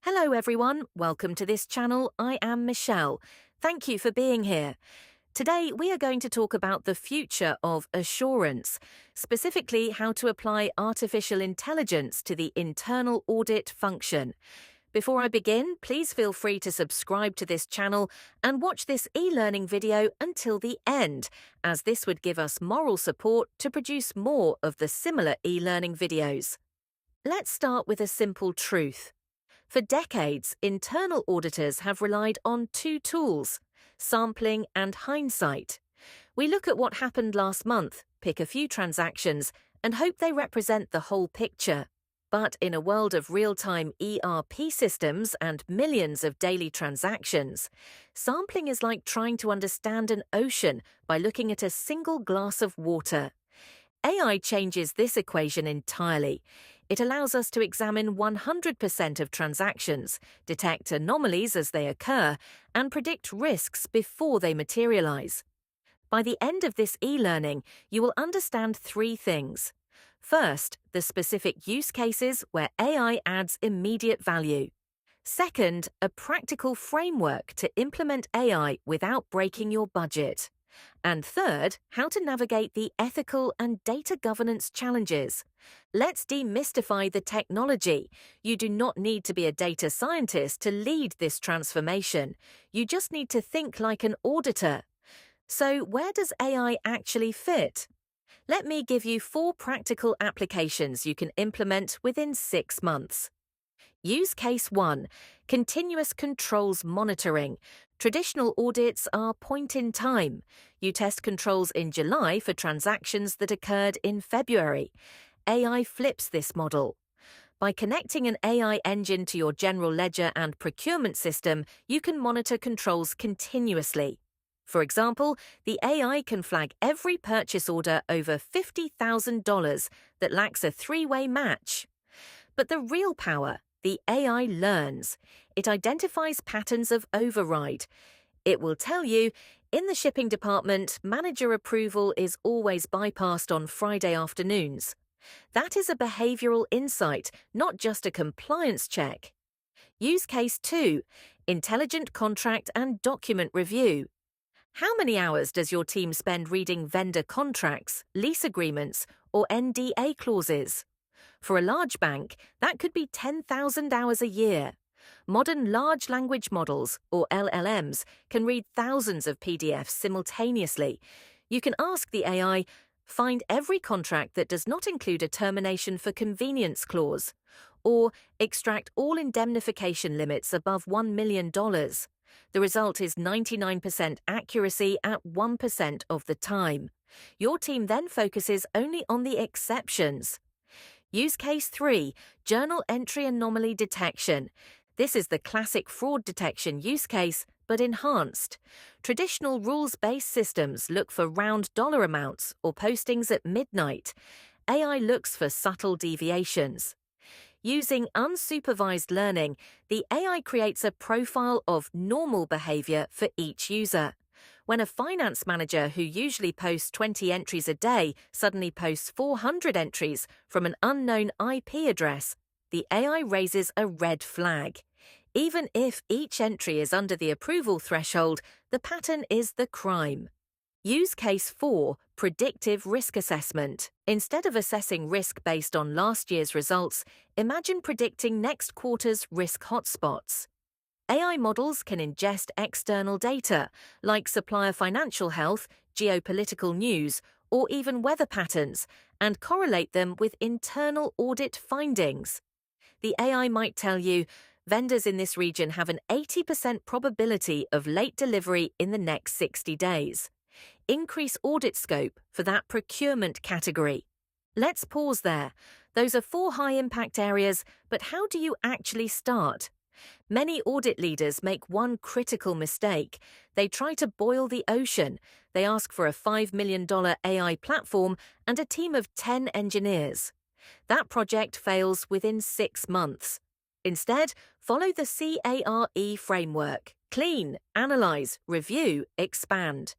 Hello everyone, welcome to this channel. I am Michelle. Thank you for being here. Today we are going to talk about the future of assurance, specifically how to apply artificial intelligence to the internal audit function. Before I begin, please feel free to subscribe to this channel and watch this e-learning video until the end, as this would give us moral support to produce more of the similar e-learning videos. Let's start with a simple truth. For decades, internal auditors have relied on two tools, sampling and hindsight. We look at what happened last month, pick a few transactions, and hope they represent the whole picture. But in a world of real-time ERP systems and millions of daily transactions, sampling is like trying to understand an ocean by looking at a single glass of water. AI changes this equation entirely. It allows us to examine 100% of transactions, detect anomalies as they occur, and predict risks before they materialize. By the end of this e-learning, you will understand three things. First, the specific use cases where AI adds immediate value. Second, a practical framework to implement AI without breaking your budget. And third, how to navigate the ethical and data governance challenges. Let's demystify the technology. You do not need to be a data scientist to lead this transformation. You just need to think like an auditor. So, where does AI actually fit? Let me give you 4 practical applications you can implement within 6 months. Use case 1, continuous controls monitoring. Traditional audits are point in time. You test controls in July for transactions that occurred in February. AI flips this model. By connecting an AI engine to your general ledger and procurement system, you can monitor controls continuously. For example, the AI can flag every purchase order over $50,000 that lacks a 3-way match. But the real power, the AI learns. It identifies patterns of override. It will tell you, in the shipping department, manager approval is always bypassed on Friday afternoons. That is a behavioral insight, not just a compliance check. Use case 2, intelligent contract and document review. How many hours does your team spend reading vendor contracts, lease agreements, or NDA clauses? For a large bank, that could be 10,000 hours a year. Modern large language models, or LLMs, can read thousands of PDFs simultaneously. You can ask the AI, find every contract that does not include a termination for convenience clause, or extract all indemnification limits above $1 million. The result is 99% accuracy at 1% of the time. Your team then focuses only on the exceptions. Use case 3, journal entry anomaly detection. This is the classic fraud detection use case, but enhanced. Traditional rules-based systems look for round dollar amounts or postings at midnight. AI looks for subtle deviations. Using unsupervised learning, the AI creates a profile of normal behavior for each user. When a finance manager who usually posts 20 entries a day suddenly posts 400 entries from an unknown IP address, the AI raises a red flag. Even if each entry is under the approval threshold, the pattern is the crime. Use case 4, predictive risk assessment. Instead of assessing risk based on last year's results, imagine predicting next quarter's risk hotspots. AI models can ingest external data, like supplier financial health, geopolitical news, or even weather patterns, and correlate them with internal audit findings. The AI might tell you, vendors in this region have an 80% probability of late delivery in the next 60 days. Increase audit scope for that procurement category. Let's pause there. Those are 4 high-impact areas, but how do you actually start? Many audit leaders make one critical mistake. They try to boil the ocean. They ask for a $5 million AI platform and a team of 10 engineers. That project fails within 6 months. Instead, follow the CARE framework. Clean, analyze, review, expand.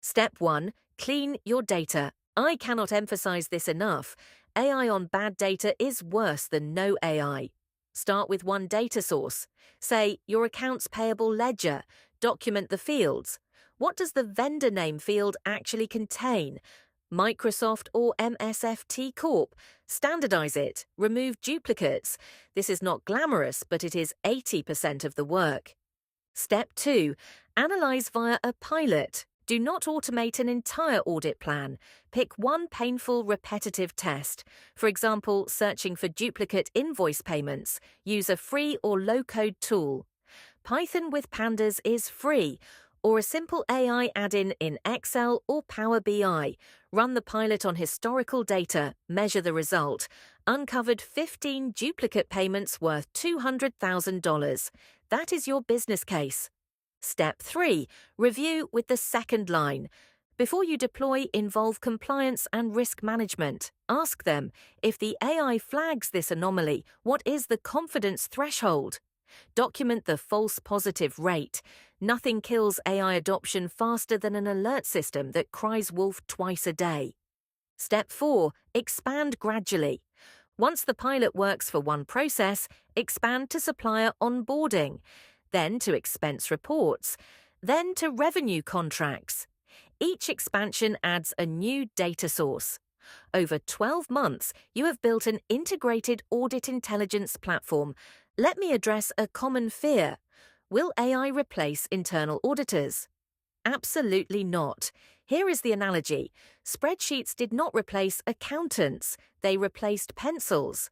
Step 1. Clean your data. I cannot emphasize this enough. AI on bad data is worse than no AI. Start with one data source. Say, your accounts payable ledger. Document the fields. What does the vendor name field actually contain? Microsoft or MSFT Corp. Standardize it. Remove duplicates. This is not glamorous, but it is 80% of the work. Step 2. Analyze via a pilot. Do not automate an entire audit plan. Pick one painful, repetitive test. For example, searching for duplicate invoice payments. Use a free or low-code tool. Python with Pandas is free, or a simple AI add-in in Excel or Power BI. Run the pilot on historical data, measure the result. Uncovered 15 duplicate payments worth $200,000. That is your business case. Step 3. Review with the second line. Before you deploy, involve compliance and risk management. Ask them, if the AI flags this anomaly, what is the confidence threshold? Document the false positive rate. Nothing kills AI adoption faster than an alert system that cries wolf twice a day. Step 4. Expand gradually. Once the pilot works for one process, expand to supplier onboarding, then to expense reports, then to revenue contracts. Each expansion adds a new data source. Over 12 months, you have built an integrated audit intelligence platform. Let me address a common fear. Will AI replace internal auditors? Absolutely not. Here is the analogy. Spreadsheets did not replace accountants, they replaced pencils.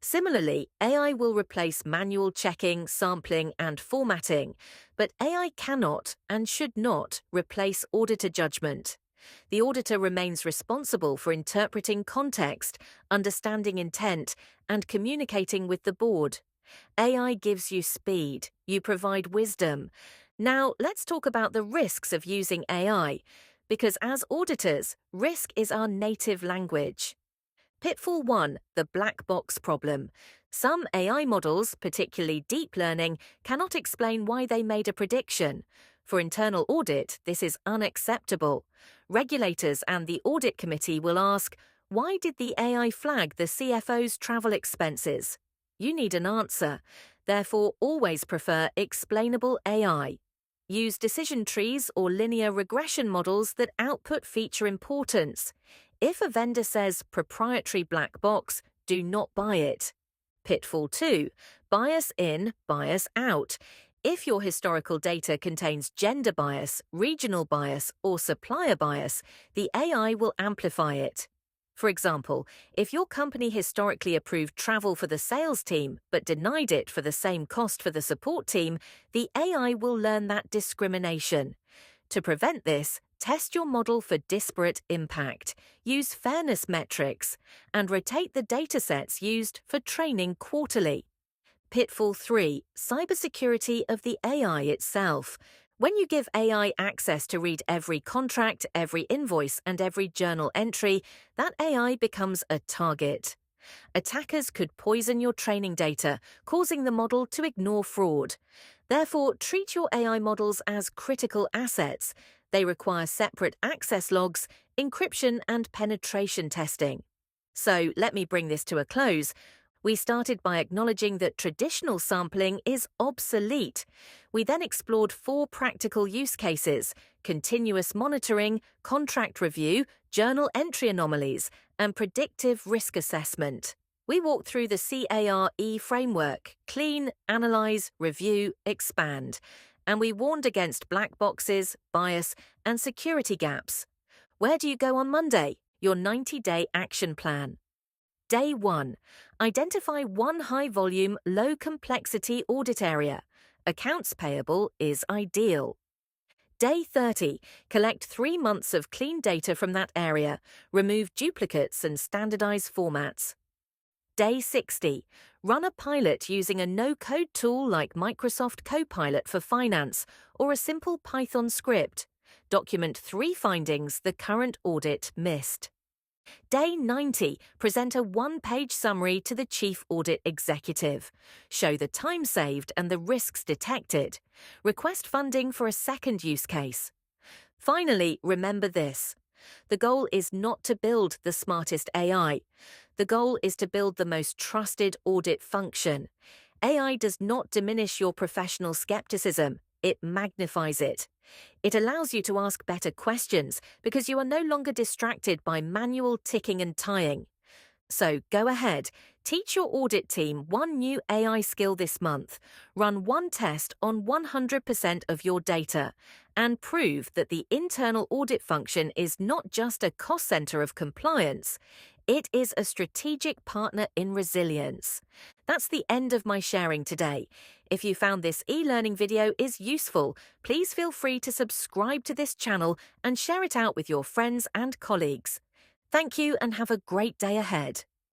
Similarly, AI will replace manual checking, sampling, and formatting, but AI cannot and should not replace auditor judgment. The auditor remains responsible for interpreting context, understanding intent, and communicating with the board. AI gives you speed, you provide wisdom. Now, let's talk about the risks of using AI, because as auditors, risk is our native language. Pitfall 1. The black box problem. Some AI models, particularly deep learning, cannot explain why they made a prediction. For internal audit, this is unacceptable. Regulators and the audit committee will ask, why did the AI flag the CFO's travel expenses? You need an answer. Therefore, always prefer explainable AI. Use decision trees or linear regression models that output feature importance. If a vendor says proprietary black box, do not buy it. Pitfall 2. Bias in, bias out. If your historical data contains gender bias, regional bias, or supplier bias, the AI will amplify it. For example, if your company historically approved travel for the sales team but denied it for the same cost for the support team, the AI will learn that discrimination. To prevent this, test your model for disparate impact, use fairness metrics, and rotate the datasets used for training quarterly. Pitfall 3. Cybersecurity of the AI itself. When you give AI access to read every contract, every invoice, and every journal entry, that AI becomes a target. Attackers could poison your training data, causing the model to ignore fraud. Therefore, treat your AI models as critical assets. They require separate access logs, encryption, and penetration testing. So, let me bring this to a close. We started by acknowledging that traditional sampling is obsolete. We then explored 4 practical use cases: continuous monitoring, contract review, journal entry anomalies, and predictive risk assessment. We walked through the CARE framework: clean, analyze, review, expand. And we warned against black boxes, bias, and security gaps. Where do you go on Monday? Your 90-day action plan. Day 1. Identify one high-volume, low-complexity audit area. Accounts payable is ideal. Day 30. Collect 3 months of clean data from that area. Remove duplicates and standardize formats. Day 60. Run a pilot using a no-code tool like Microsoft Copilot for finance or a simple Python script. Document 3 findings the current audit missed. Day 90. Present a 1-page summary to the Chief Audit Executive. Show the time saved and the risks detected. Request funding for a second use case. Finally, remember this. The goal is not to build the smartest AI. The goal is to build the most trusted audit function. AI does not diminish your professional skepticism, it magnifies it. It allows you to ask better questions because you are no longer distracted by manual ticking and tying. So go ahead, teach your audit team one new AI skill this month, run one test on 100% of your data, and prove that the internal audit function is not just a cost center of compliance, it is a strategic partner in resilience. That's the end of my sharing today. If you found this e-learning video is useful, please feel free to subscribe to this channel and share it out with your friends and colleagues. Thank you and have a great day ahead.